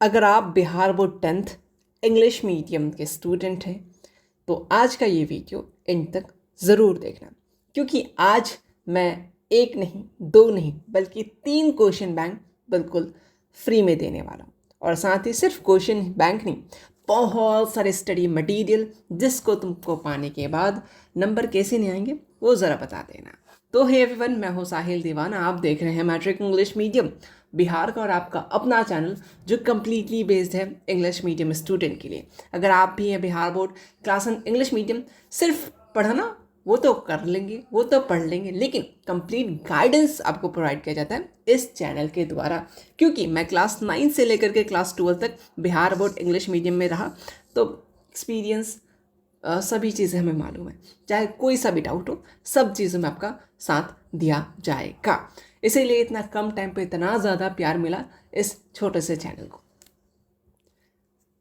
अगर आप Bihar board 10th English medium के स्टूडेंट हैं तो आज का ये वीडियो एंड तक ज़रूर देखना, क्योंकि आज मैं एक नहीं, दो नहीं, बल्कि 3 क्वेश्चन बैंक बिल्कुल फ्री में देने वाला हूँ। और साथ ही सिर्फ क्वेश्चन बैंक नहीं, बहुत सारे स्टडी मटेरियल जिसको तुमको पाने के बाद नंबर कैसे नहीं आएंगे वो ज़रा बता देना। तो हे एवरीवन, मैं हूँ साहिल दीवाना, आप देख रहे हैं मैट्रिक इंग्लिश मीडियम बिहार का और आपका अपना चैनल जो कम्प्लीटली बेस्ड है इंग्लिश मीडियम स्टूडेंट के लिए। अगर आप भी हैं Bihar board class 1 English medium, सिर्फ पढ़ना वो तो कर लेंगे, वो तो पढ़ लेंगे, लेकिन कंप्लीट गाइडेंस आपको प्रोवाइड किया जाता है इस चैनल के द्वारा। क्योंकि मैं क्लास 9 से लेकर के क्लास 12 तक बिहार बोर्ड इंग्लिश मीडियम में रहा, तो एक्सपीरियंस सभी चीज़ें हमें मालूम है। चाहे कोई सा भी डाउट हो, सब चीज़ों में आपका साथ दिया जाएगा। इसीलिए इतना कम टाइम पे इतना ज़्यादा प्यार मिला इस छोटे से चैनल को,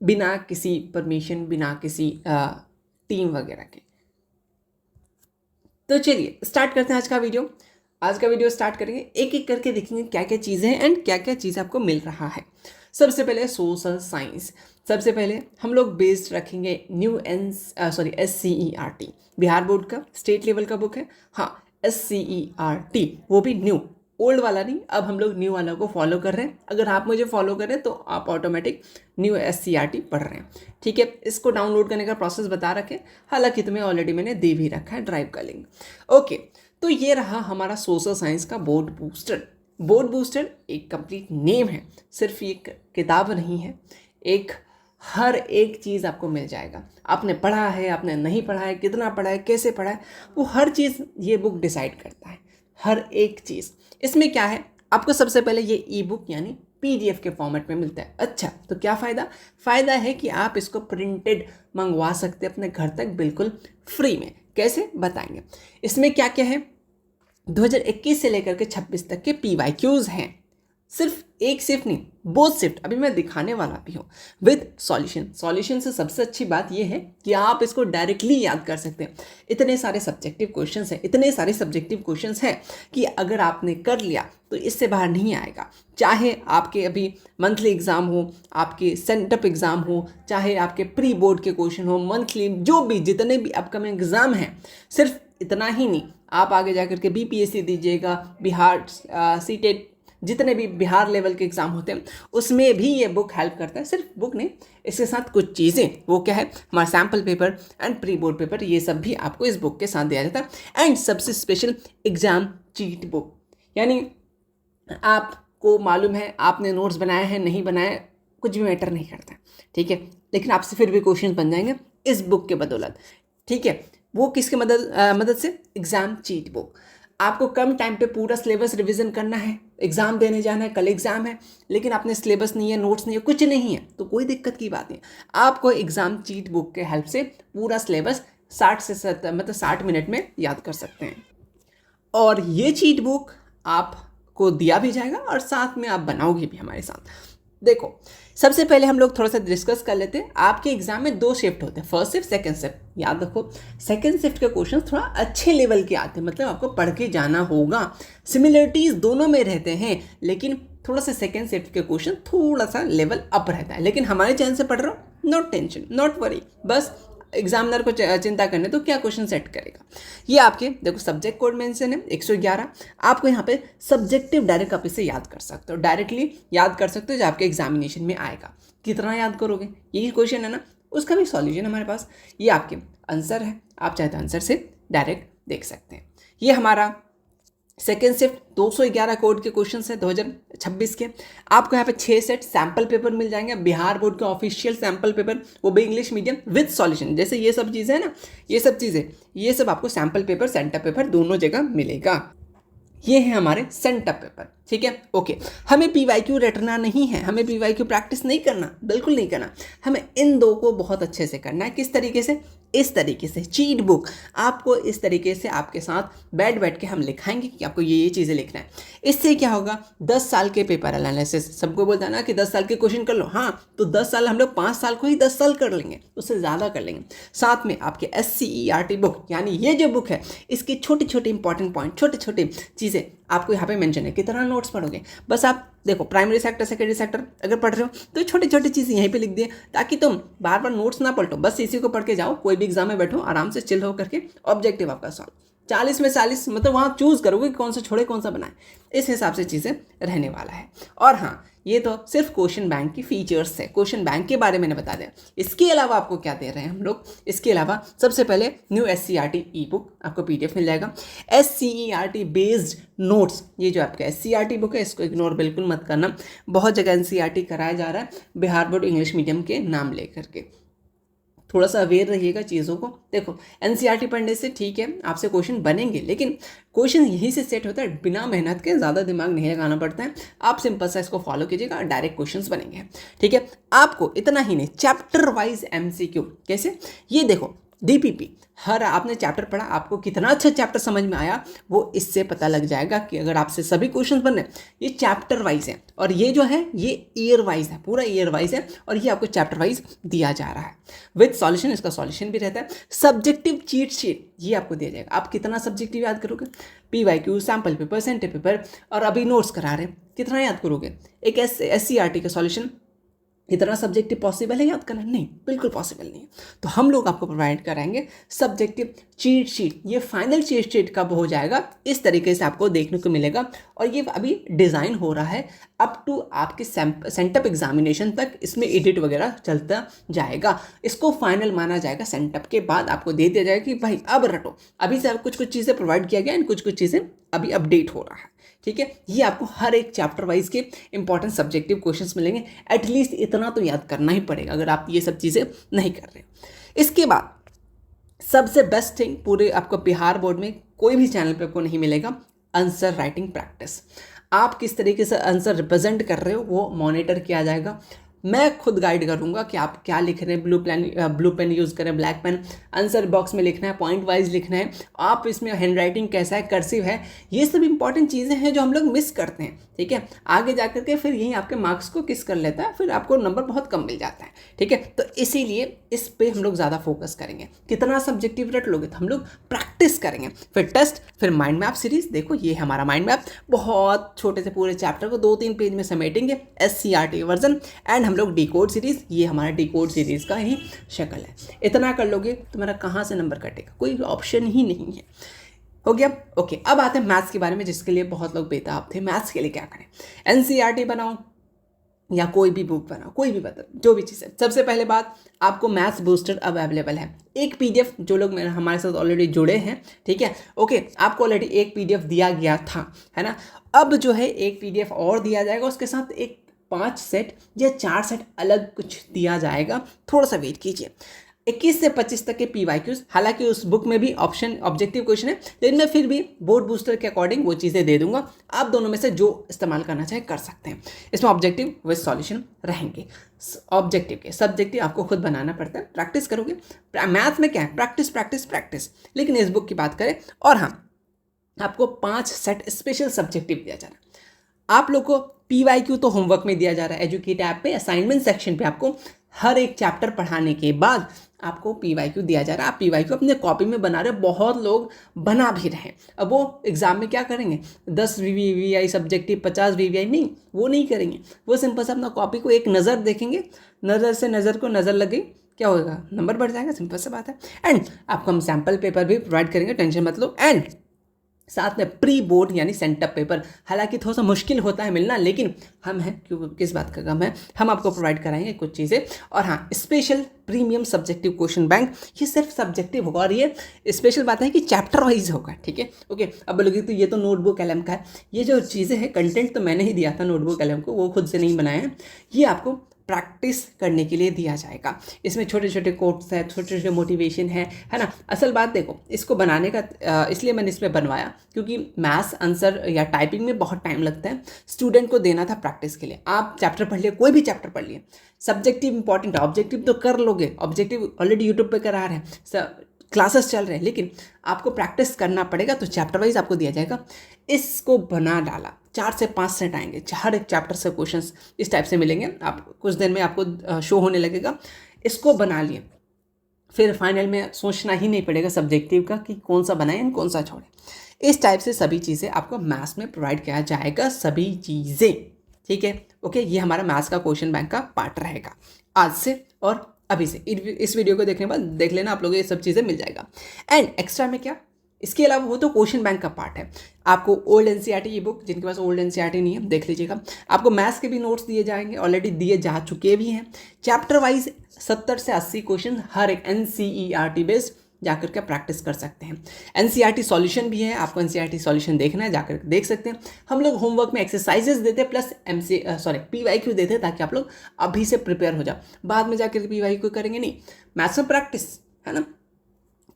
बिना किसी परमिशन, बिना किसी टीम वगैरह के। तो चलिए स्टार्ट करते हैं आज का वीडियो। आज का वीडियो स्टार्ट करेंगे, एक एक करके देखेंगे क्या क्या चीज़ें हैं एंड क्या क्या चीज़ आपको मिल रहा है। सबसे पहले सोशल साइंस। सबसे पहले हम लोग बेस्ड रखेंगे न्यू SCERT, बिहार बोर्ड का स्टेट लेवल का बुक है। हाँ, SCERT, वो भी न्यू, ओल्ड वाला नहीं। अब हम लोग न्यू वाला को फॉलो कर रहे हैं। अगर आप मुझे फॉलो करें तो आप ऑटोमेटिक न्यू SCERT पढ़ रहे हैं, ठीक है। इसको डाउनलोड करने का प्रोसेस बता रखे, हालांकि तुम्हें ऑलरेडी मैंने दे भी रखा है ड्राइव का लिंक। ओके, तो ये रहा हमारा सोशल साइंस का बोर्ड बूस्टर। बोर्ड बूस्टर एक कंप्लीट नेम है, सिर्फ ये किताब नहीं है। एक हर एक चीज़ आपको मिल जाएगा। आपने पढ़ा है, आपने नहीं पढ़ा है, कितना पढ़ा है, कैसे पढ़ा है, वो हर चीज़ ये बुक डिसाइड करता है, हर एक चीज़। इसमें क्या है, आपको सबसे पहले ये ई बुक यानी PDF के फॉर्मेट में मिलता है। अच्छा, तो क्या फ़ायदा? फ़ायदा है कि आप इसको प्रिंटेड मंगवा सकते हैं अपने घर तक बिल्कुल फ्री में। कैसे बताएंगे। इसमें क्या क्या है, 2021 से लेकर के 26 तक के PYQs हैं। सिर्फ एक शिफ्ट नहीं, बोथ शिफ्ट अभी मैं दिखाने वाला भी हूँ विद सॉल्यूशन। सॉल्यूशन से सबसे अच्छी बात यह है कि आप इसको डायरेक्टली याद कर सकते हैं। इतने सारे सब्जेक्टिव क्वेश्चंस हैं, इतने सारे सब्जेक्टिव क्वेश्चंस हैं कि अगर आपने कर लिया तो इससे बाहर नहीं आएगा। चाहे आपके अभी मंथली एग्ज़ाम हो, आपके सेंटअप एग्ज़ाम हो, चाहे आपके प्री बोर्ड के क्वेश्चन हो, मंथली जो भी जितने भी अपकमिंग एग्ज़ाम हैं, सिर्फ इतना ही नहीं, आप आगे जाकर के BPSC दीजिएगा, बिहार सीटेट, जितने भी बिहार लेवल के एग्ज़ाम होते हैं उसमें भी ये बुक हेल्प करता है। सिर्फ बुक नहीं, इसके साथ कुछ चीज़ें, वो क्या है, हमारा sample paper and pre board paper, ये सब भी आपको इस बुक के साथ दिया जाता है। एंड सबसे स्पेशल एग्ज़ाम चीट बुक, यानी आपको मालूम है आपने नोट्स बनाए हैं नहीं बनाए, कुछ भी मैटर नहीं करता, ठीक है, लेकिन आपसे फिर भी क्वेश्चन बन जाएंगे इस बुक के बदौलत, ठीक है। वो किसके मदद से? Exam cheat book. आपको कम टाइम पे पूरा सिलेबस रिवीजन करना है, एग्ज़ाम देने जाना है, कल एग्ज़ाम है, लेकिन आपने सिलेबस नहीं है, नोट्स नहीं है, कुछ नहीं है, तो कोई दिक्कत की बात नहीं। आपको एग्ज़ाम चीट बुक के हेल्प से पूरा सिलेबस 60 मिनट में याद कर सकते हैं। और ये चीट बुक आपको दिया भी जाएगा और साथ में आप बनाओगे भी हमारे साथ। देखो, सबसे पहले हम लोग थोड़ा सा डिस्कस कर लेते हैं। आपके एग्जाम में 2 शिफ्ट होते हैं, फर्स्ट शिफ्ट, सेकंड शिफ्ट। याद रखो, सेकंड शिफ्ट के क्वेश्चन थोड़ा अच्छे लेवल के आते हैं, मतलब आपको पढ़ के जाना होगा। सिमिलरिटीज दोनों में रहते हैं, लेकिन थोड़ा सा सेकंड शिफ्ट के क्वेश्चन थोड़ा सा लेवल अप रहता है। लेकिन हमारे चैनल से पढ़ रहे हो, नॉट टेंशन, नॉट वरी, बस एग्जामिनर को चिंता करने तो क्या क्वेश्चन सेट करेगा। ये आपके देखो सब्जेक्ट कोड मेंशन है 111। आपको यहाँ पे सब्जेक्टिव डायरेक्ट आप इसे याद कर सकते हो, डायरेक्टली याद कर सकते हो जो आपके एग्जामिनेशन में आएगा। कितना याद करोगे, यही क्वेश्चन है ना, उसका भी सॉल्यूशन हमारे पास। ये आपके आंसर है, आप चाहे तो आंसर से डायरेक्ट देख सकते हैं। ये हमारा सेकेंड शिफ्ट 211 कोड के क्वेश्चन है 2026 के। आपको यहाँ पे 6 सेट सैम्पल पेपर मिल जाएंगे, बिहार बोर्ड के ऑफिशियल सैम्पल पेपर, वो भी इंग्लिश मीडियम विद सॉल्यूशन। जैसे ये सब चीज़ें हैं ना, ये सब आपको सैम्पल पेपर, सेंटअप पेपर दोनों जगह मिलेगा। ये है हमारे सेंटअप पेपर, ठीक है। ओके, हमें PYQ रटना नहीं है, हमें PYQ प्रैक्टिस नहीं करना, बिल्कुल नहीं करना। हमें इन 2 को बहुत अच्छे से करना है। किस तरीके से? इस तरीके से। चीट बुक आपको इस तरीके से आपके साथ बैठ के हम लिखाएंगे कि आपको ये चीज़ें लिखना है। इससे क्या होगा, 10 साल के पेपर एनालिसिस, सबको बोलता है ना कि 10 साल के क्वेश्चन कर लो, हाँ, तो 10 साल हम लोग 5 साल को ही 10 साल कर लेंगे, उससे ज़्यादा कर लेंगे। साथ में आपके SCERT बुक, यानी ये जो बुक है, इसकी छोटी छोटी इंपॉर्टेंट पॉइंट, छोटे छोटे चीज़ें आपको यहाँ पे मेंशन है कितना नोट्स पढ़ोगे। बस आप देखो प्राइमरी सेक्टर सेकेंडरी सेक्टर अगर पढ़ रहे हो तो छोटी छोटी चीज़ें यहीं पे लिख दिए ताकि तुम बार बार नोट्स ना पलटो, बस इसी को पढ़ के जाओ, कोई भी एग्जाम में बैठो आराम से चिल हो करके ऑब्जेक्टिव आपका सॉल्व। 40 में 40 मतलब वहाँ चूज करोगे कि कौन सा छोड़े कौन सा बनाए, इस हिसाब से चीज़ें रहने वाला है। और हाँ, ये तो सिर्फ क्वेश्चन बैंक की फीचर्स है, क्वेश्चन बैंक के बारे में मैंने बता दिया। इसके अलावा आपको क्या दे रहे हैं हम लोग, इसके अलावा सबसे पहले न्यू SCERT ई बुक आपको PDF मिल जाएगा। SCERT बेस्ड नोट्स, ये जो आपका SCERT बुक है इसको इग्नोर बिल्कुल मत करना, बहुत जगह NCERT कराया जा रहा है बिहार बोर्ड इंग्लिश मीडियम के नाम लेकर के, थोड़ा सा अवेयर रहिएगा चीज़ों को। देखो NCERT पढ़ने से ठीक है आपसे क्वेश्चन बनेंगे, लेकिन क्वेश्चन यहीं से सेट होता है, बिना मेहनत के, ज़्यादा दिमाग नहीं लगाना पड़ता है। आप सिंपल सा इसको फॉलो कीजिएगा, डायरेक्ट क्वेश्चंस बनेंगे, ठीक है। आपको इतना ही नहीं, चैप्टर वाइज MCQ कैसे, ये देखो DPP, हर आपने चैप्टर पढ़ा, आपको कितना अच्छा चैप्टर समझ में आया वो इससे पता लग जाएगा कि अगर आपसे सभी क्वेश्चंस बन रहे हैं, ये चैप्टर वाइज है और ये जो है ये ईयर वाइज है, पूरा ईयर वाइज है और ये आपको चैप्टर वाइज दिया जा रहा है विद सॉल्यूशन। इसका सॉल्यूशन भी रहता है। सब्जेक्टिव चीट शीट ये आपको दिया जाएगा, आप कितना सब्जेक्टिव याद करोगे, PYQ, sample paper, centre paper और अभी नोट्स करा रहे हैं, कितना याद करोगे। एक SCERT का सॉल्यूशन इतना सब्जेक्टिव पॉसिबल है याद करना, नहीं, बिल्कुल पॉसिबल नहीं है। तो हम लोग आपको प्रोवाइड कराएंगे सब्जेक्टिव चीट शीट। ये फाइनल चीट शीट कब हो जाएगा, इस तरीके से आपको देखने को मिलेगा और ये अभी डिज़ाइन हो रहा है अप टू आपके सेंटअप एग्जामिनेशन तक, इसमें एडिट वगैरह चलता जाएगा। इसको फाइनल माना जाएगा, सेंटअप के बाद आपको दे दिया जाएगा कि भाई अब रटो। अभी से कुछ कुछ चीज़ें प्रोवाइड किया गया एंड कुछ कुछ चीज़ें अभी अपडेट हो रहा है, ठीक है। ये आपको हर एक चैप्टर वाइज के इंपॉर्टेंट सब्जेक्टिव क्वेश्चंस मिलेंगे। एटलीस्ट इतना तो याद करना ही पड़ेगा अगर आप ये सब चीज़ें नहीं कर रहे। इसके बाद सबसे बेस्ट थिंग पूरे आपको बिहार बोर्ड में कोई भी चैनल पे आपको नहीं मिलेगा, आंसर राइटिंग प्रैक्टिस। आप किस तरीके से आंसर रिप्रेजेंट कर रहे हो वो मॉनिटर किया जाएगा। मैं खुद गाइड करूंगा कि आप क्या लिख रहे हैं, ब्लू पेन यूज़ करें, ब्लैक पेन, आंसर बॉक्स में लिखना है, पॉइंट वाइज लिखना है, आप इसमें हैंड राइटिंग कैसा है, कर्सिव है, ये सब इंपॉर्टेंट चीज़ें हैं जो हम लोग मिस करते हैं, ठीक है। आगे जा करके फिर यही आपके मार्क्स को किस कर लेता है, फिर आपको नंबर बहुत कम मिल जाता है, ठीक है। तो इसीलिए इस पे हम लोग ज़्यादा फोकस करेंगे। कितना सब्जेक्टिव रट लोगे तो हम लोग प्रैक्टिस करेंगे, फिर टेस्ट, फिर माइंड मैप सीरीज। देखो ये हमारा माइंड मैप, बहुत छोटे से पूरे चैप्टर को 2-3 पेज में समेटेंगे, SCERT वर्जन एंड हम लोग डिकोड सीरीज, ये हमारा डिकोड सीरीज का ही शक्ल है। इतना कर लोगे तो मेरा कहाँ से नंबर कटेगा, कोई ऑप्शन ही नहीं है। हो गया, ओके। अब आते हैं मैथ्स के बारे में, जिसके लिए बहुत लोग बेताब थे। मैथ्स के लिए क्या करें, NCERT बनाओ या कोई भी बुक बनाओ, कोई भी बता, जो भी चीज़ है। सबसे पहले बात, आपको मैथ्स बूस्टर अब अवेलेबल है, एक PDF, जो लोग मेरे हमारे साथ ऑलरेडी जुड़े हैं, ठीक है, ओके, आपको ऑलरेडी एक PDF दिया गया था, है ना। अब जो है एक PDF और दिया जाएगा, उसके साथ एक 5 सेट या 4 सेट अलग कुछ दिया जाएगा, थोड़ा सा वेट कीजिए। 21 से 25 तक के PYQs, हालांकि उस बुक में भी ऑप्शन ऑब्जेक्टिव क्वेश्चन है, लेकिन मैं फिर भी बोर्ड बूस्टर के अकॉर्डिंग वो चीज़ें दे दूंगा। आप दोनों में से जो इस्तेमाल करना चाहे कर सकते हैं। इसमें ऑब्जेक्टिव विद सॉल्यूशन रहेंगे। ऑब्जेक्टिव के सब्जेक्टिव आपको खुद बनाना पड़ता है, प्रैक्टिस करोगे। मैथ में क्या है, प्रैक्टिस प्रैक्टिस प्रैक्टिस। लेकिन इस बुक की बात करें, और हाँ, आपको 5 सेट स्पेशल सब्जेक्टिव दिया जा रहा है। आप लोग को PYQ तो होमवर्क में दिया जा रहा है, एजुकेट ऐप पे असाइनमेंट सेक्शन पे आपको हर एक चैप्टर पढ़ाने के बाद आपको PYQ दिया जा रहा है। आप PYQ अपने कॉपी में बना रहे हो, बहुत लोग बना भी रहे हैं। अब वो एग्जाम में क्या करेंगे, 10 VVI सब्जेक्टिव, 50 VVI नहीं, वो नहीं करेंगे। वो सिंपल से अपना कॉपी को एक नज़र देखेंगे, नज़र से नज़र को नज़र लगे, क्या होगा, नंबर बढ़ जाएगा, सिंपल सा बात है। एंड आपको हम सैम्पल पेपर भी प्रोवाइड करेंगे, टेंशन मत लो। एंड साथ में प्री बोर्ड यानी सेंटअप पेपर, हालांकि थोड़ा सा मुश्किल होता है मिलना, लेकिन हम हैं, क्यों किस बात का गम है, हम आपको प्रोवाइड कराएंगे कुछ चीज़ें। और हाँ, special premium subjective question bank, ये सिर्फ सब्जेक्टिव होगा और ये स्पेशल बात है कि चैप्टर वाइज होगा, ठीक है, ओके। अब बोलोगे तो ये तो नोटबुक LM का है, ये जो चीज़ें हैं, कंटेंट तो मैंने ही दिया था नोटबुक LM को, वो खुद से नहीं बनाया है, ये आपको प्रैक्टिस करने के लिए दिया जाएगा। इसमें छोटे छोटे कोट्स हैं, छोटे छोटे मोटिवेशन है ना। असल बात देखो, इसको बनाने का इसलिए मैंने इसमें बनवाया क्योंकि मैथ्स आंसर या टाइपिंग में बहुत टाइम लगता है, स्टूडेंट को देना था प्रैक्टिस के लिए। आप चैप्टर पढ़ लिए, कोई भी चैप्टर पढ़ लिए, सब्जेक्टिव इंपॉर्टेंट है, ऑब्जेक्टिव तो कर लोगे, ऑब्जेक्टिव ऑलरेडी यूट्यूब पर करा रहे हैं, क्लासेस चल रहे हैं, लेकिन आपको प्रैक्टिस करना पड़ेगा, तो चैप्टर वाइज आपको दिया जाएगा। इसको बना डाला, 4 से 5 सेट आएंगे, हर एक चैप्टर से क्वेश्चंस इस टाइप से मिलेंगे, आप कुछ दिन में आपको शो होने लगेगा। इसको बना लिए, फिर फाइनल में सोचना ही नहीं पड़ेगा सब्जेक्टिव का कि कौन सा बनाए कौन सा छोड़े। इस टाइप से सभी चीज़ें आपको मैथ्स में प्रोवाइड किया जाएगा, सभी चीज़ें, ठीक है। ओके, ये हमारा मैथ्स का क्वेश्चन बैंक का पार्ट रहेगा आज से और अभी से। इस वीडियो को देखने के बाद देख लेना, आप लोगों को ये सब चीज़ें मिल जाएगा। एंड एक्स्ट्रा में क्या, इसके अलावा वो तो क्वेश्चन बैंक का पार्ट है। आपको ओल्ड एनसीईआरटी ये बुक, जिनके पास ओल्ड एनसीईआरटी नहीं है देख लीजिएगा। आपको मैथ्स के भी नोट्स दिए जाएंगे, ऑलरेडी दिए जा चुके भी हैं। चैप्टर वाइज 70 से 80 क्वेश्चन हर एक एनसीईआरटी बेस्ड जाकर के प्रैक्टिस कर सकते हैं। एनसीईआरटी सॉल्यूशन भी है, आपको एनसीईआरटी सॉल्यूशन देखना है जाकर देख सकते हैं। हम लोग होमवर्क में एक्सरसाइजेस देते हैं प्लस पीवाईक्यू देते हैं, ताकि आप लोग अभी से प्रिपेयर हो जाओ, बाद में जाकर पीवाईक्यू करेंगे नहीं। मैथ्स में प्रैक्टिस है ना,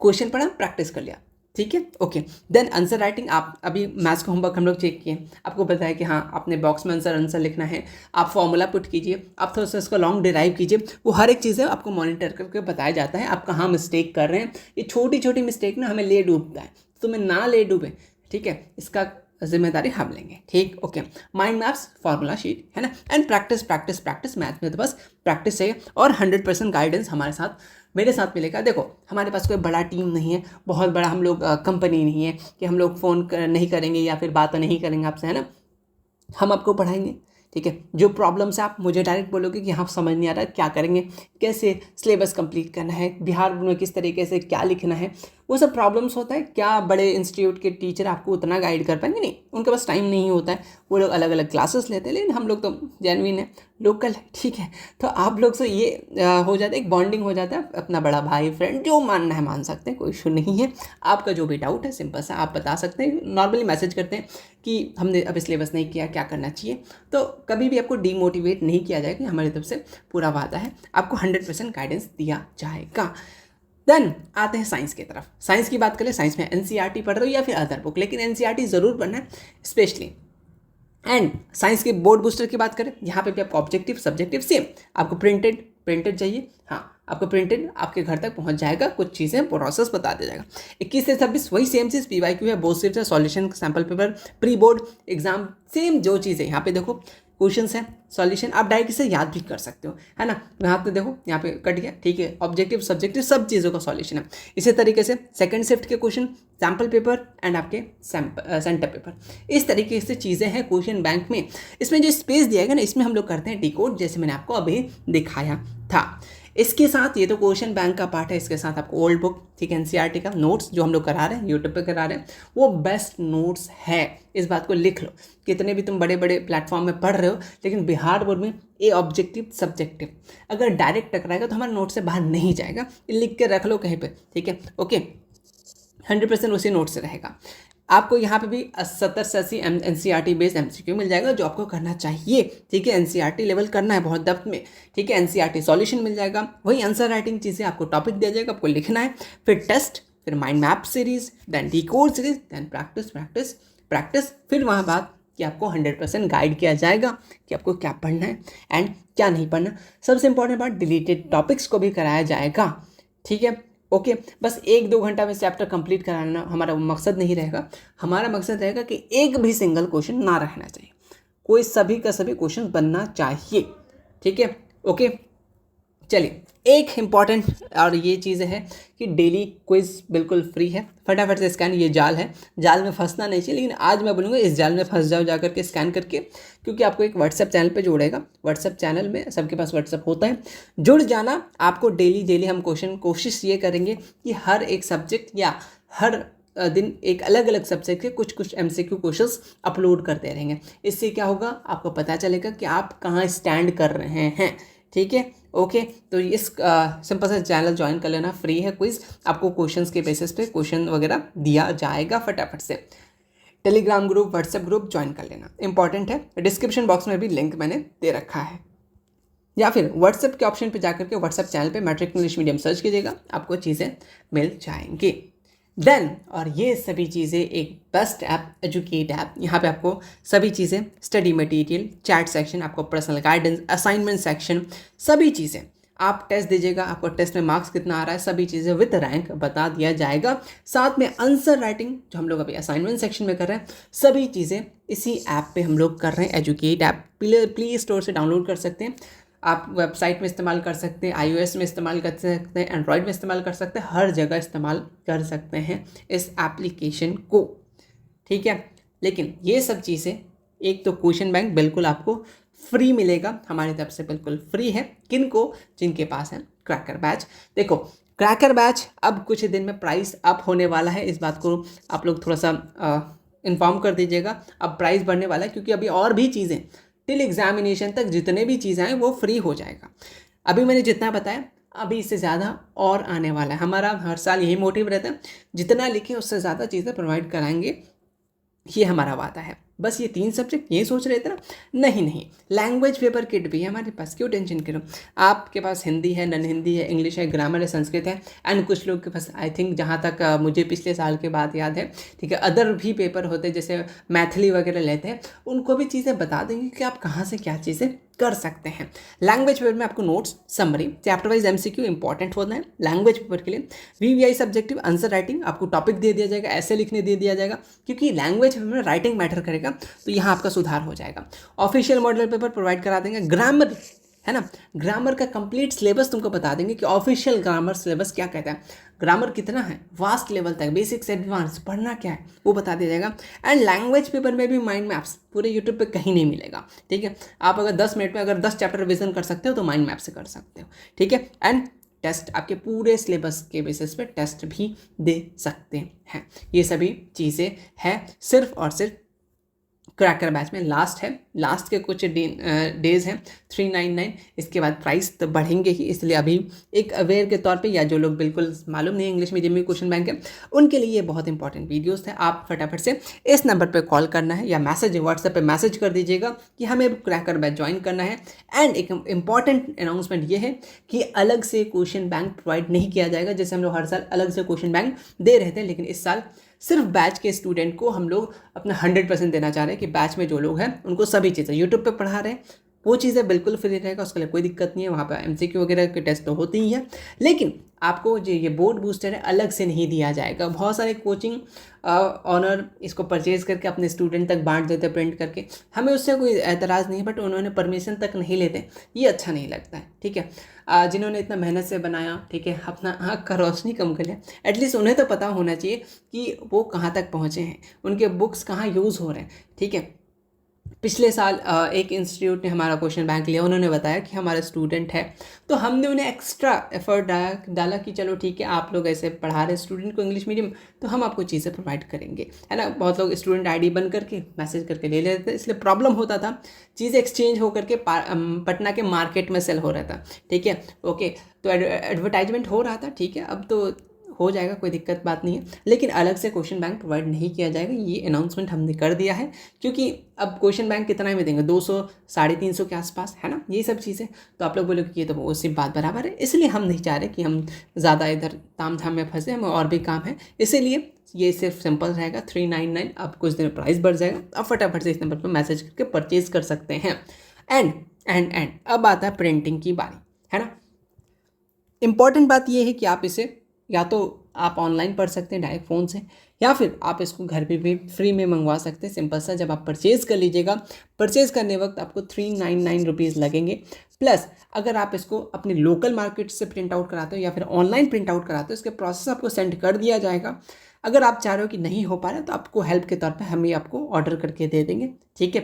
क्वेश्चन पढ़ा प्रैक्टिस कर लिया, ठीक है। Okay, then answer writing. आप अभी मैथ्स का होमवर्क हम लोग चेक किए, आपको बताया कि हाँ आपने बॉक्स में आंसर लिखना है, आप फॉर्मूला पुट कीजिए, आप थोड़ा सा इसको लॉन्ग डिराइव कीजिए। वो हर एक चीज़ है आपको मॉनिटर करके बताया जाता है, आप कहाँ मिस्टेक कर रहे हैं। ये छोटी छोटी मिस्टेक ना हमें ले डूबता है, तो तुम्हें ना ले डूबे, ठीक है, इसका जिम्मेदारी हम लेंगे, ठीक। Okay, mind maps, formula sheet है ना, and practice practice practice. Math में तो बस प्रैक्टिस चाहिए और 100% गाइडेंस हमारे साथ, मेरे साथ मिलेगा। देखो हमारे पास कोई बड़ा टीम नहीं है, बहुत बड़ा हम लोग कंपनी नहीं है कि हम लोग फ़ोन नहीं करेंगे या फिर बात नहीं करेंगे आपसे, है ना। हम आपको पढ़ाएंगे, ठीक है। जो प्रॉब्लम्स है आप मुझे डायरेक्ट बोलोगे कि हाँ समझ नहीं आ रहा है, क्या करेंगे, कैसे सिलेबस कंप्लीट करना है, बिहार में किस तरीके से क्या लिखना है, वो सब प्रॉब्लम्स होता है। क्या बड़े इंस्टीट्यूट के टीचर आपको उतना गाइड कर पाएंगे? नहीं, उनके पास टाइम नहीं होता है, वो लोग अलग अलग क्लासेस लेते हैं। लेकिन हम लोग तो जेन्युइन है, लोकल है, ठीक है। तो आप लोग से ये हो जाता है, एक बॉन्डिंग हो जाता है, अपना बड़ा भाई फ्रेंड, जो मानना है मान सकते हैं, कोई इशू नहीं है। आपका जो भी डाउट है सिंपल सा आप बता सकते हैं, नॉर्मली मैसेज करते हैं कि हमने अभी सिलेबस नहीं किया, क्या करना चाहिए। तो कभी भी आपको डीमोटिवेट नहीं किया जाएगा, हमारी तरफ से पूरा वादा है, आपको 100% गाइडेंस दिया जाएगा। देन आते हैं साइंस की तरफ। साइंस की बात करें, साइंस में एनसीईआरटी पढ़ रहे हो या फिर अदर बुक, लेकिन एनसीईआरटी ज़रूर पढ़ना है स्पेशली। एंड साइंस के बोर्ड बूस्टर की बात करें, यहाँ पे भी आपको ऑब्जेक्टिव सब्जेक्टिव सेम, आपको प्रिंटेड चाहिए, हाँ आपको प्रिंटेड आपके घर तक पहुँच जाएगा, कुछ चीज़ें प्रोसेस बता दिया जाएगा। 21 से 26 वही सेम चीज़, पीवाईक्यू है, बोर्ड सिर्फ है, solution sample paper, pre board exam same जो चीज़ है। यहाँ पे देखो क्वेश्चंस है, सॉल्यूशन आप डायरेक्ट से याद भी कर सकते हो, है ना। यहाँ पे देखो, यहाँ पे कट गया, ठीक है, ऑब्जेक्टिव सब्जेक्टिव सब चीज़ों का सॉल्यूशन है। इसी तरीके से सेकंड शिफ्ट के क्वेश्चन, सैम्पल पेपर एंड आपके सेंटर पेपर, इस तरीके से चीज़ें हैं क्वेश्चन बैंक में। इसमें जो स्पेस दिया गया ना, इसमें हम लोग करते हैं डिकोड, जैसे मैंने आपको अभी दिखाया था। इसके साथ ये तो क्वेश्चन बैंक का पार्ट है, इसके साथ आपको ओल्ड बुक, ठीक है, एनसीईआरटी का नोट्स जो हम लोग करा रहे हैं, यूट्यूब पे करा रहे हैं, वो बेस्ट नोट्स है। इस बात को लिख लो, कितने भी तुम बड़े बड़े प्लेटफॉर्म में पढ़ रहे हो, लेकिन बिहार बोर्ड में ए ऑब्जेक्टिव सब्जेक्टिव अगर डायरेक्ट टकराएगा तो हमारे नोट से बाहर नहीं जाएगा, लिख के रख लो कहीं पर, ठीक है। ओके, 100% उसी नोट से रहेगा। आपको यहाँ पे भी 70 से 80 एनसीईआरटी बेस्ड एमसीक्यू मिल जाएगा, जो आपको करना चाहिए, ठीक है। एनसीईआरटी लेवल करना है बहुत डेप्थ में, ठीक है। एनसीईआरटी सॉल्यूशन मिल जाएगा, वही आंसर राइटिंग चीज़ें आपको टॉपिक दिया जाएगा, आपको लिखना है, फिर टेस्ट, फिर mind map series, then decode series, then practice practice practice. फिर वहाँ बात कि आपको 100% गाइड किया जाएगा कि आपको क्या पढ़ना है एंड क्या नहीं पढ़ना। सबसे इंपॉर्टेंट बात, डिलीटेड टॉपिक्स को भी कराया जाएगा, ठीक है। ओके, बस 1-2 घंटा में चैप्टर कंप्लीट कराना हमारा मकसद नहीं रहेगा। हमारा मकसद रहेगा कि एक भी सिंगल क्वेश्चन ना रहना चाहिए, कोई सभी का सभी क्वेश्चन बनना चाहिए, ठीक है। ओके, चलिए एक इम्पॉर्टेंट और ये चीज़ है कि डेली क्विज बिल्कुल फ्री है, फटाफट से स्कैन, ये जाल है, जाल में फंसना नहीं चाहिए, लेकिन आज मैं बोलूँगा इस जाल में फंस जाओ जा करके स्कैन करके, क्योंकि आपको एक व्हाट्सएप चैनल पे जोड़ेगा। व्हाट्सएप चैनल में सबके पास व्हाट्सएप होता है, जुड़ जाना। आपको डेली हम कोशिश ये करेंगे कि हर एक सब्जेक्ट या हर दिन एक अलग अलग सब्जेक्ट के कुछ एमसीक्यू क्वेश्चंस अपलोड करते रहेंगे। इससे क्या होगा, आपको पता चलेगा कि आप कहाँ स्टैंड कर रहे हैं, ठीक है। ओके, तो इस सिंपल सा चैनल ज्वाइन कर लेना, फ्री है क्विज, आपको क्वेश्चंस के बेसिस पे क्वेश्चन वगैरह दिया जाएगा फटाफट से। Telegram group, WhatsApp group join कर लेना, इंपॉर्टेंट है। डिस्क्रिप्शन बॉक्स में भी लिंक मैंने दे रखा है, या फिर व्हाट्सएप के ऑप्शन पे जाकर के व्हाट्सएप चैनल पे मैट्रिक इंग्लिश मीडियम सर्च कीजिएगा, आपको चीज़ें मिल जाएंगी। देन और ये सभी चीज़ें एक बेस्ट ऐप, एजुकेट ऐप, यहाँ पे आपको सभी चीज़ें, स्टडी मटेरियल, चैट सेक्शन, आपको पर्सनल गाइडेंस, असाइनमेंट सेक्शन, सभी चीज़ें। आप टेस्ट दीजिएगा, आपको टेस्ट में मार्क्स कितना आ रहा है, सभी चीज़ें विद रैंक बता दिया जाएगा। साथ में आंसर राइटिंग जो हम लोग अभी असाइनमेंट सेक्शन में कर रहे हैं, सभी चीज़ें इसी ऐप पे हम लोग कर रहे हैं। एजुकेट ऐप प्ले स्टोर से डाउनलोड कर सकते हैं, आप वेबसाइट में इस्तेमाल कर सकते हैं, iOS में इस्तेमाल कर सकते हैं, एंड्रॉयड में इस्तेमाल कर सकते हैं, हर जगह इस्तेमाल कर सकते हैं इस एप्लीकेशन को, ठीक है। लेकिन ये सब चीज़ें, एक तो क्वेश्चन बैंक बिल्कुल आपको फ्री मिलेगा, हमारी तरफ से बिल्कुल फ्री है। किनको? जिनके पास है क्रैकर बैच। देखो क्रैकर बैच अब कुछ दिन में प्राइस अप होने वाला है, इस बात को आप लोग थोड़ा सा इन्फॉर्म कर दीजिएगा। अब प्राइस बढ़ने वाला है क्योंकि अभी और भी चीज़ें टिल एग्जामिनेशन तक जितने भी चीज़ें हैं वो फ्री हो जाएगा। अभी मैंने जितना बताया, अभी इससे ज़्यादा और आने वाला है। हमारा हर साल यही मोटिव रहता है, जितना लिखें उससे ज़्यादा चीज़ें प्रोवाइड कराएंगे, ये हमारा वादा है। बस ये 3 सब्जेक्ट ये सोच रहे थे ना? नहीं, लैंग्वेज पेपर किट भी है हमारे पास, क्यों टेंशन करो। आपके पास हिंदी है, नन हिंदी है, इंग्लिश है, ग्रामर है, संस्कृत है, एंड कुछ लोग के पास आई थिंक जहाँ तक मुझे पिछले साल के बाद याद है, ठीक है, अदर भी पेपर होते हैं जैसे मैथिली वगैरह लेते हैं, उनको भी चीज़ें बता देंगे कि आप कहाँ से क्या चीज़ें कर सकते हैं। लैंग्वेज पेपर में आपको notes, summary, chapter wise MCQ important होना है लैंग्वेज पेपर के लिए। वीवीआई सब्जेक्टिव आंसर राइटिंग आपको टॉपिक दे दिया जाएगा, ऐसे लिखने दे दिया जाएगा, क्योंकि लैंग्वेज पेपर में राइटिंग मैटर करेगा, तो यहाँ आपका सुधार हो जाएगा। ऑफिशियल मॉडल पेपर प्रोवाइड करा देंगे। ग्रामर है ना, ग्रामर का कंप्लीट सिलेबस तुमको बता देंगे कि ऑफिशियल ग्रामर सिलेबस क्या कहता है, ग्रामर कितना है, वास्ट लेवल तक, बेसिक से एडवांस पढ़ना क्या है वो बता दिया जाएगा। एंड लैंग्वेज पेपर में भी माइंड मैप्स पूरे यूट्यूब पे कहीं नहीं मिलेगा, ठीक है। आप अगर 10 मिनट में अगर 10 चैप्टर रिविजन कर सकते हो तो माइंड मैप से कर सकते हो, ठीक है। एंड टेस्ट आपके पूरे सिलेबस के बेसिस पे टेस्ट भी दे सकते हैं। ये सभी चीज़ें हैं सिर्फ और सिर्फ क्रैकर बैच में। लास्ट के कुछ डेज हैं 399, इसके बाद प्राइस तो बढ़ेंगे ही, इसलिए अभी एक अवेयर के तौर पे, या जो लोग बिल्कुल मालूम नहीं इंग्लिश मीडियम में क्वेश्चन बैंक है, उनके लिए ये बहुत इंपॉर्टेंट वीडियोस थे। आप फटाफट से इस नंबर पे कॉल करना है या मैसेज व्हाट्सएप पे मैसेज कर दीजिएगा कि हमें क्रैकर बैच ज्वाइन करना है। एंड एक इंपॉर्टेंट अनाउंसमेंट ये है कि अलग से क्वेश्चन बैंक प्रोवाइड नहीं किया जाएगा, जैसे हम लोग हर साल अलग से क्वेश्चन बैंक दे रहे थे, लेकिन इस साल सिर्फ बैच के स्टूडेंट को हम लोग अपना 100% देना चाह रहे हैं कि बैच में जो लोग हैं उनको सभी चीज़ें यूट्यूब पे पढ़ा रहे हैं, वो चीज़ें बिल्कुल फ्री रहेगा, उसके लिए कोई दिक्कत नहीं है। वहाँ पे एमसीक्यू वगैरह के टेस्ट तो होते ही हैं, लेकिन आपको जो ये बोर्ड बूस्टर है अलग से नहीं दिया जाएगा। बहुत सारे कोचिंग ऑनर इसको परचेज करके अपने स्टूडेंट तक बांट देते प्रिंट करके, हमें उससे कोई एतराज़ नहीं है, बट उन्होंने परमिशन तक नहीं लेते, ये अच्छा नहीं लगता है, ठीक है। जिन्होंने इतना मेहनत से बनाया, ठीक है, अपना आँख का रोशनी कम कर लिया, एटलीस्ट उन्हें तो पता होना चाहिए कि वो कहाँ तक पहुँचे हैं, उनके बुक्स कहाँ यूज़ हो रहे हैं, ठीक है। पिछले साल एक इंस्टीट्यूट ने हमारा क्वेश्चन बैंक लिया, उन्होंने बताया कि हमारा स्टूडेंट है, तो हमने उन्हें एक्स्ट्रा एफर्ट डाला कि चलो ठीक है, आप लोग ऐसे पढ़ा रहे स्टूडेंट को इंग्लिश मीडियम, तो हम आपको चीज़ें प्रोवाइड करेंगे, है ना। बहुत लोग स्टूडेंट आईडी बन करके मैसेज करके ले लेते थे, इसलिए प्रॉब्लम होता था, चीज़ें एक्सचेंज होकर के पटना के मार्केट में सेल हो रहा था, ठीक है। ओके, तो एडवर्टाइजमेंट हो रहा था, ठीक है, अब तो हो जाएगा, कोई दिक्कत बात नहीं है, लेकिन अलग से क्वेश्चन बैंक प्रोवाइड नहीं किया जाएगा, ये अनाउंसमेंट हमने कर दिया है। क्योंकि अब क्वेश्चन बैंक कितना में देंगे, 200 350 के आसपास, है ना, ये सब चीज़ें। तो आप लोग बोले कि ये तो वो सिर्फ बात बराबर है, इसलिए हम नहीं चाह रहे कि हम ज़्यादा इधर ताम झाम में फंसे, हमें और भी काम है, इसीलिए ये सिर्फ सिंपल रहेगा 399। अब कुछ दिन में प्राइस बढ़ जाएगा, अब फटाफट से इस नंबर पर मैसेज करके परचेज कर सकते हैं। एंड अब आता है प्रिंटिंग की बारी, है ना। इंपॉर्टेंट बात ये है कि आप इसे या तो आप ऑनलाइन पढ़ सकते हैं डायरेक्ट फ़ोन से, या फिर आप इसको घर पे भी फ्री में मंगवा सकते हैं। सिंपल सा, जब आप परचेज़ कर लीजिएगा, परचेज़ करने वक्त आपको 399 रुपीज़ लगेंगे, प्लस अगर आप इसको अपने लोकल मार्केट से प्रिंट आउट कराते हो या फिर ऑनलाइन प्रिंट आउट कराते हो, इसके प्रोसेस आपको सेंड कर दिया जाएगा। अगर आप चाह रहे हो कि नहीं हो पा रहा है तो आपको हेल्प के तौर पे हम ही आपको ऑर्डर करके दे देंगे, ठीक है।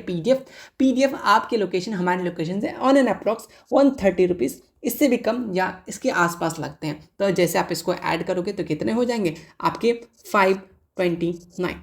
पीडीएफ आपके लोकेशन हमारे लोकेशन से ऑन एन अप्रॉक्स 130 रुपीज़, इससे भी कम या इसके आसपास लगते हैं। तो जैसे आप इसको ऐड करोगे तो कितने हो जाएंगे आपके 529।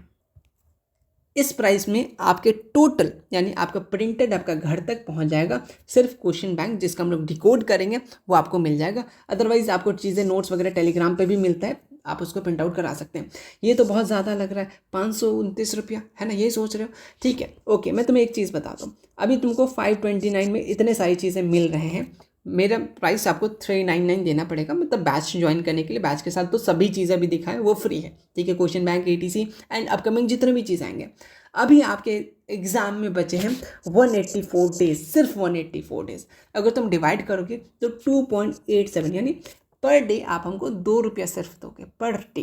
इस प्राइस में आपके टोटल यानी आपका प्रिंटेड आपका घर तक पहुंच जाएगा। सिर्फ क्वेश्चन बैंक जिसका हम लोग डिकोड करेंगे वो आपको मिल जाएगा। अदरवाइज आपको चीज़ें नोट्स वगैरह टेलीग्राम पे भी मिलता है, आप उसको प्रिंट आउट करा सकते हैं। ये तो बहुत ज़्यादा लग रहा है, 529 रुपया, है ना, ये सोच रहे हो, ठीक है। ओके, मैं तुम्हें एक चीज़ बताता हूँ, अभी तुमको 529 में इतने सारी चीज़ें मिल रहे हैं, मेरा प्राइस आपको 399 देना पड़ेगा, मतलब बैच ज्वाइन करने के लिए। बैच के साथ तो सभी चीज़ें भी दिखाएं वो फ्री है, ठीक है। Question bank, ATC and upcoming जितने भी चीज़ आएंगे। अभी आपके एग्ज़ाम में बचे हैं 184 डेज, सिर्फ 184 डेज। अगर तुम डिवाइड करोगे तो 2.87 यानी पर डे आप हमको 2 रुपया सिर्फ दोगे पर डे।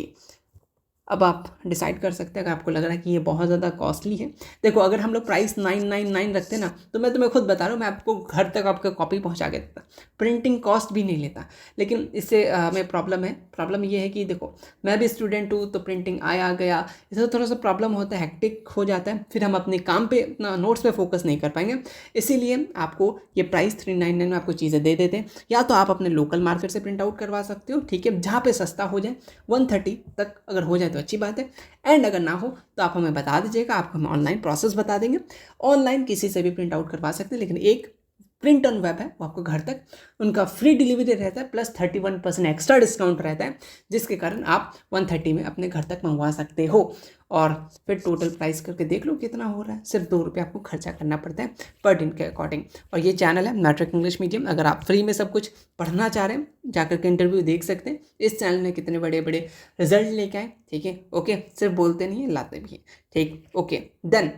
अब आप डिसाइड कर सकते हैं अगर आपको लग रहा है कि ये बहुत ज़्यादा कॉस्टली है। देखो अगर हम लोग प्राइस 999 रखते ना तो मैं तुम्हें खुद बता रहा हूँ, मैं आपको घर तक आपका कॉपी पहुँचा के देता, प्रिंटिंग कॉस्ट भी नहीं लेता। लेकिन इससे हमें प्रॉब्लम है। प्रॉब्लम ये है कि देखो मैं भी स्टूडेंट हूँ तो प्रिंटिंग आया गया, इससे थोड़ा सा प्रॉब्लम होता है, हेक्टिक हो जाता है, फिर हम अपने काम पे अपना नोट्स पे फोकस नहीं कर पाएंगे। इसीलिए आपको ये प्राइस 399 में आपको चीज़ें दे देते हैं। या तो आप अपने लोकल मार्केट से प्रिंट आउट करवा सकते हो, ठीक है, जहाँ पे सस्ता हो जाए, 130 तक अगर हो जाए तो अच्छी बात है। एंड अगर ना हो तो आप हमें बता दीजिएगा, आपको हम ऑनलाइन प्रोसेस बता देंगे। ऑनलाइन किसी से भी प्रिंट आउट करवा सकते हैं, लेकिन एक प्रिंट ऑन वेब है वो आपको घर तक, उनका फ्री डिलीवरी रहता है प्लस 31% एक्स्ट्रा डिस्काउंट रहता है, जिसके कारण आप 130 में अपने घर तक मंगवा सकते हो। और फिर टोटल प्राइस करके देख लो कितना हो रहा है, सिर्फ 2 रुपये आपको खर्चा करना पड़ता है पर दिन के अकॉर्डिंग। और ये चैनल है मैट्रिक इंग्लिश मीडियम, अगर आप फ्री में सब कुछ पढ़ना चाह रहे हैं जाकर के इंटरव्यू देख सकते हैं। इस चैनल ने कितने बड़े बड़े रिजल्ट लेके आए, ठीक है, ओके, सिर्फ बोलते नहीं है लाते भी हैं, ठीक, ओके। देन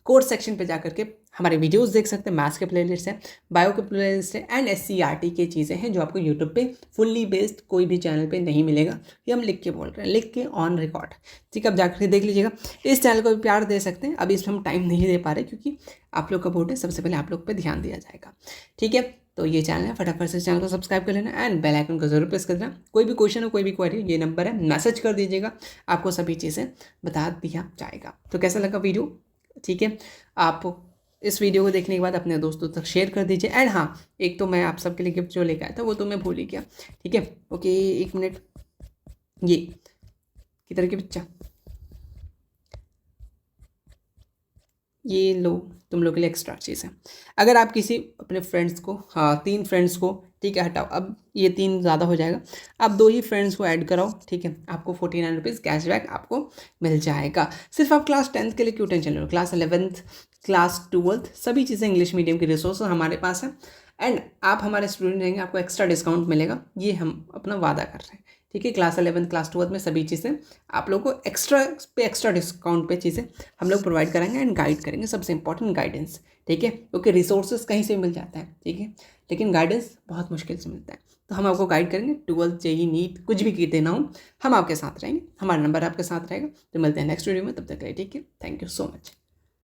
कोर्स सेक्शन पे जाकर के हमारे वीडियोस देख सकते हैं, मैथ्स के प्लेलिस्ट है, बायो के प्लेलिस्ट है एंड SCRT की चीज़ें हैं जो आपको यूट्यूब पे फुल्ली बेस्ड कोई भी चैनल पे नहीं मिलेगा। ये हम लिख के बोल रहे हैं, लिख के ऑन रिकॉर्ड, ठीक है, आप जाकर के देख लीजिएगा। इस चैनल को भी प्यार दे सकते हैं, अभी इसमें हम टाइम नहीं दे पा रहे क्योंकि आप लोग का वोट है, सबसे पहले आप लोग पे ध्यान दिया जाएगा, ठीक है। तो ये चैनल है, फटाफट से चैनल को सब्सक्राइब कर लेना एंड बेल आइकन को जरूर प्रेस कर देना। कोई भी क्वेश्चन हो, कोई भी क्वेरी हो, ये नंबर है, मैसेज कर दीजिएगा, आपको सभी चीज़ें बता दिया जाएगा। तो कैसा लगा वीडियो, ठीक है, आप इस वीडियो को देखने के बाद अपने दोस्तों तक शेयर कर दीजिए। एंड हाँ, एक तो मैं आप सबके लिए गिफ्ट जो लेकर आया था वो तो मैं भूल ही गया, ठीक है, ओके, 1 मिनट, ये किधर के बच्चा, ये लो तुम लोग के लिए एक्स्ट्रा चीज़ है। अगर आप किसी अपने फ्रेंड्स को, हाँ 3 फ्रेंड्स को, ठीक है, हटाओ अब ये 3 ज़्यादा हो जाएगा, आप 2 ही फ्रेंड्स को ऐड कराओ, ठीक है, आपको 49 रुपीज़ कैशबैक आपको मिल जाएगा। सिर्फ आप क्लास 10th के लिए क्यों टेंशन लो, क्लास 11th, क्लास 12th सभी चीज़ें इंग्लिश मीडियम की रिसोर्स हमारे पास है। एंड आप हमारे स्टूडेंट रहेंगे, आपको एक्स्ट्रा डिस्काउंट मिलेगा, ये हम अपना वादा कर रहे हैं, ठीक है। क्लास 11th क्लास 12th में सभी चीज़ें आप लोगों को एक्स्ट्रा डिस्काउंट पे चीज़ें हम लोग प्रोवाइड कराएंगे एंड गाइड करेंगे, सबसे इंपॉर्टेंट गाइडेंस, ठीक है, क्योंकि रिसोर्सेज कहीं से मिल जाता है, ठीक है, लेकिन गाइडेंस बहुत मुश्किल से मिलता है। तो हम आपको गाइड करेंगे, 12th JEE नीट कुछ भी देना हो हम आपके साथ रहेंगे, हमारा नंबर आपके साथ रहेगा। तो मिलते हैं नेक्स्ट वीडियो में, तब तक के लिए ठीक है, थैंक यू सो मच।